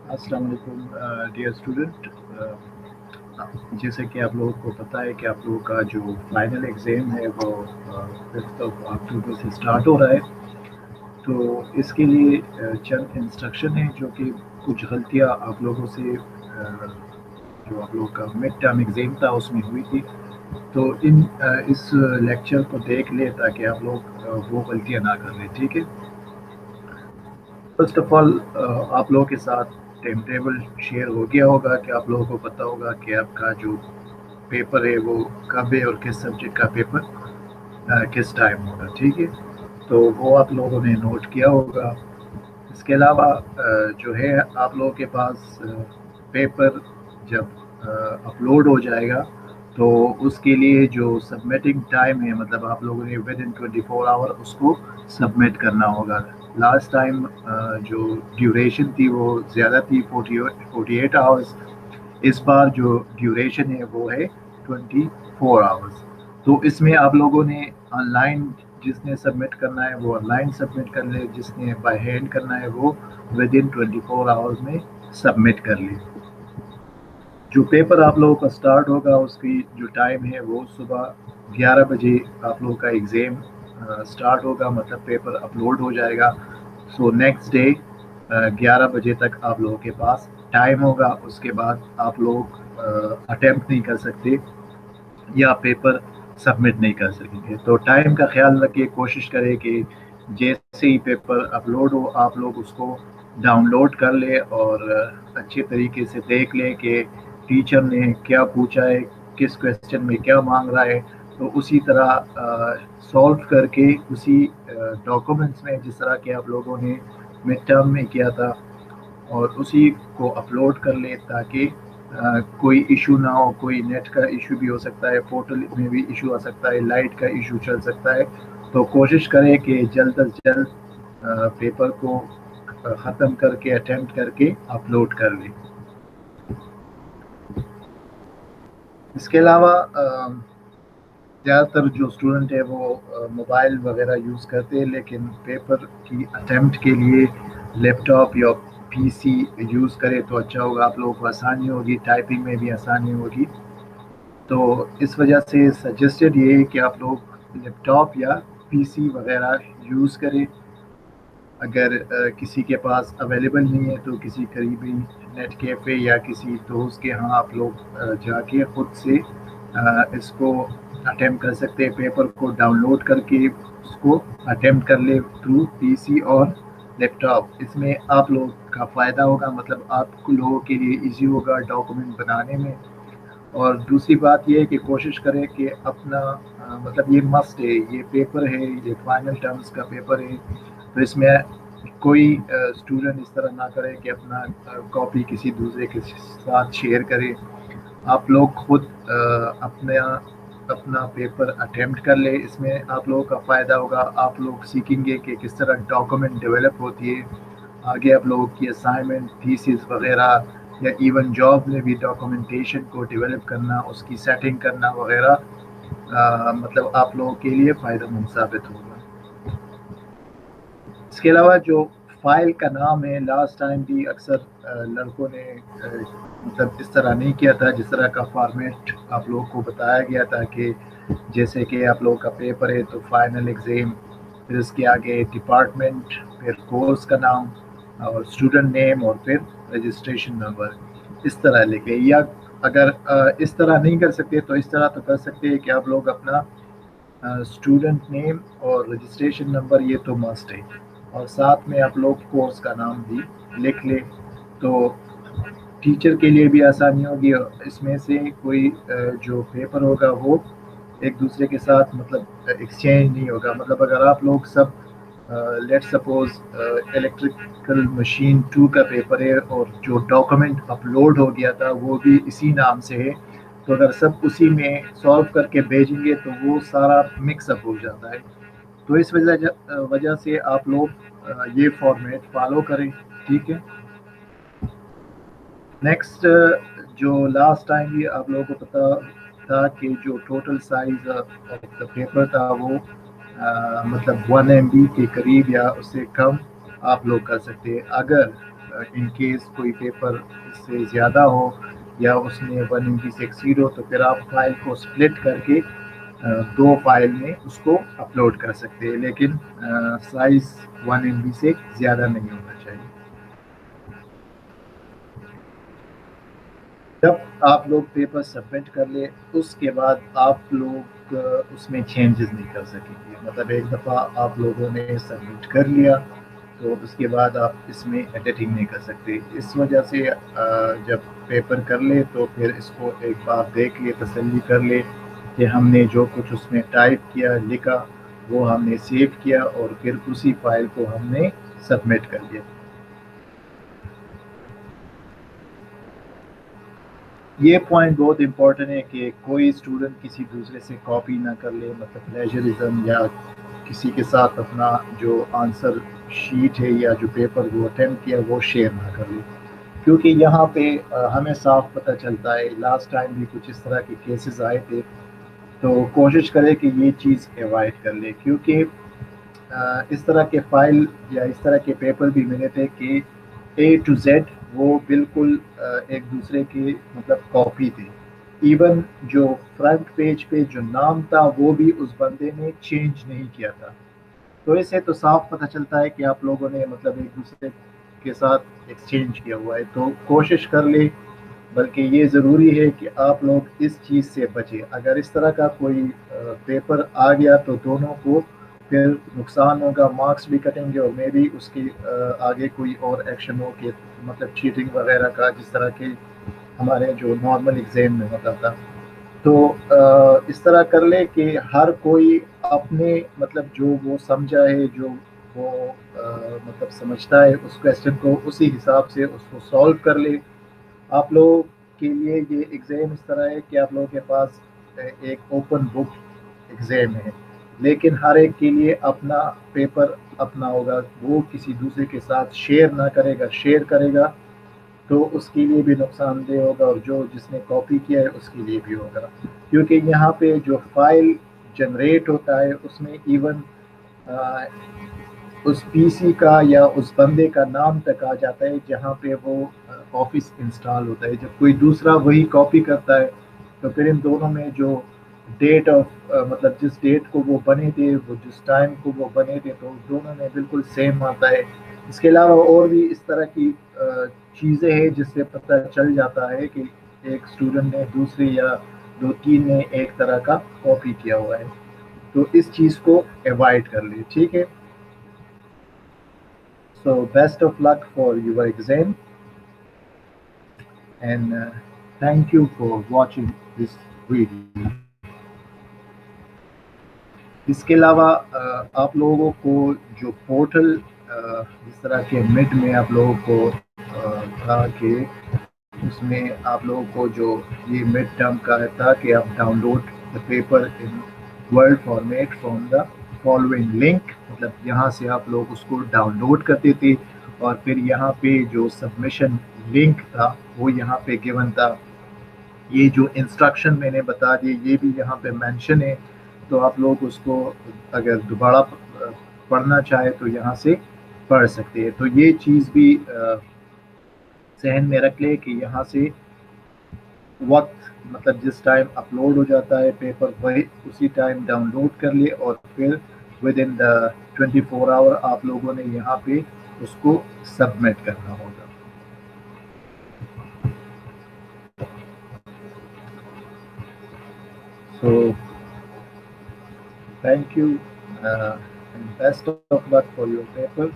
السلام علیکم dear student. جیسے کہ آپ لوگوں کو پتہ ہے کہ آپ لوگوں کا جو فائنل ایگزام ہے وہ 5 اکتوبر سے اسٹارٹ ہو رہا ہے. تو اس کے لیے چند انسٹرکشن ہیں جو کہ کچھ غلطیاں آپ لوگوں سے جو آپ لوگوں کا مڈ ٹرم ایگزام تھا اس میں ہوئی تھی. تو اس لیکچر کو دیکھ لیں تاکہ آپ لوگ وہ غلطیاں نہ کر لیں. ٹھیک ہے. فرسٹ آف آل آپ لوگوں کے ساتھ ٹائم ٹیبل شیئر ہو گیا ہوگا کہ آپ لوگوں کو پتہ ہوگا کہ آپ کا جو پیپر ہے وہ کب ہے اور کس سبجیکٹ کا پیپر کس ٹائم ہوگا. ٹھیک ہے. تو وہ آپ لوگوں نے نوٹ کیا ہوگا. اس کے علاوہ جو ہے آپ لوگوں کے پاس پیپر جب اپلوڈ ہو جائے گا تو اس کے لیے جو سبمٹنگ ٹائم ہے مطلب آپ لوگوں نے ود ان 24 آور اس کو سبمٹ کرنا ہوگا. لاسٹ ٹائم جو ڈیوریشن تھی وہ زیادہ تھی 48 آورس. اس بار جو ڈیوریشن ہے وہ ہے 24 آورس. تو اس میں آپ لوگوں نے آن لائن جس نے سبمٹ کرنا ہے وہ آن لائن سبمٹ کر لے, جس نے بائی ہینڈ کرنا ہے وہ ود ان 24 آورس میں سبمٹ کر لے. جو پیپر آپ لوگوں کا سٹارٹ ہوگا اس کی جو ٹائم ہے وہ صبح 11 بجے آپ لوگوں کا ایگزام سٹارٹ ہوگا, مطلب پیپر اپلوڈ ہو جائے گا. سو نیکسٹ ڈے 11 بجے تک آپ لوگوں کے پاس ٹائم ہوگا. اس کے بعد آپ لوگ اٹیمپٹ نہیں کر سکتے یا پیپر سبمٹ نہیں کر سکیں گے. تو ٹائم کا خیال رکھے, کوشش کرے کہ جیسے ہی پیپر اپلوڈ ہو آپ لوگ اس کو ڈاؤن لوڈ کر لیں اور اچھے طریقے سے دیکھ لیں کہ ٹیچر نے کیا پوچھا ہے, کس کویسچن میں کیا مانگ رہا ہے. تو اسی طرح سولو کر کے اسی ڈاکومنٹس میں جس طرح کہ آپ لوگوں نے مڈ ٹرم میں کیا تھا اور اسی کو اپلوڈ کر لیں تاکہ کوئی ایشو نہ ہو. کوئی نیٹ کا ایشو بھی ہو سکتا ہے, پورٹل میں بھی ایشو آ سکتا ہے, لائٹ کا ایشو چل سکتا ہے. تو کوشش کریں کہ جلد از جلد پیپر کو ختم کر کے اٹیمپٹ کر کے اپلوڈ کر لیں. اس کے علاوہ زیادہ تر جو اسٹوڈنٹ ہے وہ موبائل وغیرہ یوز کرتے ہیں, لیکن پیپر کی اٹیمپٹ کے لیے لیپ ٹاپ یا پی سی یوز کرے تو اچھا ہوگا. آپ لوگوں کو آسانی ہوگی, ٹائپنگ میں بھی آسانی ہوگی. تو اس وجہ سے سجیسٹڈ یہ ہے کہ آپ لوگ لیپ ٹاپ یا پی سی وغیرہ یوز کریں. اگر کسی کے پاس اویلیبل نہیں ہے تو کسی قریبی نیٹ کیفے یا کسی دوست کے ہاں آپ لوگ جا کے خود سے اس کو اٹیمپٹ کر سکتے ہیں. پیپر کو ڈاؤن لوڈ کر کے اس کو اٹیمپٹ کر لے تھرو پی سی اور لیپ ٹاپ. اس میں آپ لوگ کا فائدہ ہوگا, مطلب آپ کو لوگوں کے لیے ایزی ہوگا ڈاکومنٹ بنانے میں. اور دوسری بات یہ ہے کہ کوشش کریں کہ اپنا مطلب یہ مسٹ ہے, یہ پیپر ہے, یہ فائنل ٹرمز کا پیپر ہے. تو اس میں کوئی اسٹوڈنٹ اس طرح نہ کرے کہ اپنا کاپی کسی دوسرے کے ساتھ شیئر کرے. آپ لوگ خود اپنا پیپر اٹیمپٹ کر لے. اس میں آپ لوگوں کا فائدہ ہوگا, آپ لوگ سیکھیں گے کہ کس طرح ڈاکومنٹ ڈیولپ ہوتی ہے. آگے آپ لوگوں کی اسائنمنٹ, تھیسس وغیرہ یا ایون جاب میں بھی ڈاکومنٹیشن کو ڈیولپ کرنا, اس کی سیٹنگ کرنا وغیرہ مطلب آپ لوگوں کے لیے فائدہ مند ثابت ہوگا. اس کے علاوہ جو فائل کا نام ہے, لاسٹ ٹائم بھی اکثر لڑکوں نے مطلب اس طرح نہیں کیا تھا جس طرح کا فارمیٹ آپ لوگوں کو بتایا گیا تھا کہ جیسے کہ آپ لوگوں کا پیپر ہے تو فائنل ایگزام, پھر اس کے آگے ڈپارٹمنٹ, پھر کورس کا نام اور اسٹوڈنٹ نیم اور پھر رجسٹریشن نمبر اس طرح لکھے. یا اگر اس طرح نہیں کر سکتے تو اس طرح تو کر سکتے ہیں کہ آپ لوگ اپنا اسٹوڈنٹ نیم اور رجسٹریشن نمبر یہ تو مسٹ ہے, اور ساتھ میں آپ لوگ کورس کا نام بھی لکھ لیں. تو ٹیچر کے لیے بھی آسانی ہوگی. اس میں سے کوئی جو پیپر ہوگا وہ ایک دوسرے کے ساتھ مطلب ایکسچینج نہیں ہوگا. مطلب اگر آپ لوگ سب لیٹ سپوز الیکٹریکل مشین 2 کا پیپر ہے اور جو ڈاکومنٹ اپلوڈ ہو گیا تھا وہ بھی اسی نام سے ہے, تو اگر سب اسی میں سالو کر کے بھیجیں گے تو وہ سارا مکس اپ ہو جاتا ہے. تو اس وجہ سے آپ لوگ یہ فارمیٹ فالو کریں. ٹھیک ہے. نیکسٹ جو لاسٹ ٹائم بھی آپ لوگوں کو پتا تھا کہ جو total size of the paper تھا وہ مطلب 1 MB کے قریب یا اس سے کم آپ لوگ کر سکتے ہیں. اگر ان کیس کوئی پیپر اس سے زیادہ ہو یا اس میں 1 MB سے ایکسیڈ ہو تو پھر آپ فائل کو سپلٹ کر کے 2 فائل میں اس کو اپلوڈ کر سکتے ہیں، لیکن سائز 1 MB سے زیادہ نہیں ہونا چاہیے۔ جب آپ لوگ پیپر سبمٹ کر لیں اس کے بعد آپ لوگ اس میں چینجز نہیں کر سکیں گے، مطلب ایک دفعہ آپ لوگوں نے سبمٹ کر لیا تو اس کے بعد آپ اس میں ایڈیٹنگ نہیں کر سکتے۔ اس وجہ سے جب پیپر کر لے تو پھر اس کو ایک بار دیکھ لے، تسلی کر لے کہ ہم نے جو کچھ اس میں ٹائپ کیا لکھا وہ ہم نے سیو کیا اور پھر اسی فائل کو ہم نے سبمٹ کر دیا۔ یہ پوائنٹ بہت امپورٹنٹ ہے کہ کوئی اسٹوڈنٹ کسی دوسرے سے کاپی نہ کر لے، مطلب پلیجرزم یا کسی کے ساتھ اپنا جو آنسر شیٹ ہے یا جو پیپر وہ اٹیمپٹ کیا وہ شیئر نہ کر لے، کیونکہ یہاں پہ ہمیں صاف پتہ چلتا ہے، لاسٹ ٹائم بھی کچھ اس طرح کے کیسز آئے تھے، تو کوشش کرے کہ یہ چیز ایوائڈ کر لے، کیونکہ اس طرح کے فائل یا اس طرح کے پیپر بھی ملے تھے کہ A to Z وہ بالکل ایک دوسرے کی مطلب کاپی تھے، ایون جو فرنٹ پیج پہ جو نام تھا وہ بھی اس بندے نے چینج نہیں کیا تھا، تو اس سے تو صاف پتہ چلتا ہے کہ آپ لوگوں نے مطلب ایک دوسرے کے ساتھ ایکسچینج کیا ہوا ہے، تو کوشش کر لیں، بلکہ یہ ضروری ہے کہ آپ لوگ اس چیز سے بچیں۔ اگر اس طرح کا کوئی پیپر آ گیا تو دونوں کو پھر نقصان ہوگا، مارکس بھی کٹیں گے اور میں بھی اس کی آگے کوئی اور ایکشن ہو کہ مطلب چیٹنگ وغیرہ کا، جس طرح کے ہمارے جو نارمل ایگزام میں ہوتا تھا، تو اس طرح کر لے کہ ہر کوئی اپنے مطلب جو وہ سمجھا ہے، جو وہ مطلب سمجھتا ہے اس کویسچن کو اسی حساب سے اس کو سولو کر لے۔ آپ لوگوں کے لیے یہ ایگزام اس طرح ہے کہ آپ لوگوں کے پاس ایک اوپن بک ایگزام ہے، لیکن ہر ایک کے لیے اپنا پیپر اپنا ہوگا، وہ کسی دوسرے کے ساتھ شیئر نہ کرے گا، شیئر کرے گا تو اس کے لیے بھی نقصان دہ ہوگا اور جو جس نے کاپی کیا ہے اس کے لیے بھی ہوگا، کیونکہ یہاں پہ جو فائل جنریٹ ہوتا ہے اس میں ایون اس پی سی کا یا اس بندے کا نام تک آ جاتا ہے جہاں پہ وہ آفس انسٹال ہوتا ہے۔ جب کوئی دوسرا وہی کاپی کرتا ہے تو پھر ان دونوں میں جو ڈیٹ آف مطلب جس ڈیٹ کو وہ بنے تھے، وہ جس ٹائم کو وہ بنے تھے، تو دونوں میں بالکل سیم آتا ہے۔ اس کے علاوہ اور بھی اس طرح کی چیزیں ہیں جس سے پتہ چل جاتا ہے کہ ایک اسٹوڈنٹ نے دوسرے یا 2-3 نے ایک طرح کا کاپی کیا ہوا ہے، تو اس چیز کو ایوائڈ کر لیں، ٹھیک ہے؟ So best of luck for your exam and thank you for watching this video. اس کے علاوہ آپ لوگوں کو جو پورٹل جس طرح کے مڈ میں آپ لوگوں کو تھا کہ اس میں آپ لوگوں کو جو یہ مڈ ٹرم کا تھا کہ آپ download the paper in word format from the following link, مطلب یہاں سے آپ لوگ اس کو ڈاؤن لوڈ کرتے تھے اور پھر یہاں پہ جو سبمیشن لنک تھا وہ یہاں پہ گیون تھا۔ یہ جو انسٹرکشن میں نے بتا دی یہ بھی یہاں پہ مینشن ہے، تو آپ لوگ اس کو اگر دوبارہ پڑھنا چاہے تو یہاں سے پڑھ سکتے ہیں۔ تو یہ چیز بھی ذہن میں رکھ لے کہ یہاں سے وقت مطلب جس ٹائم اپلوڈ ہو جاتا ہے پیپر وہی اسی ٹائم ڈاؤن لوڈ کر لے اور پھر ود ان دا 24 آور آپ لوگوں نے یہاں پہ اس کو سبمٹ کرنا ہوگا۔ So thank you and best of luck for your paper.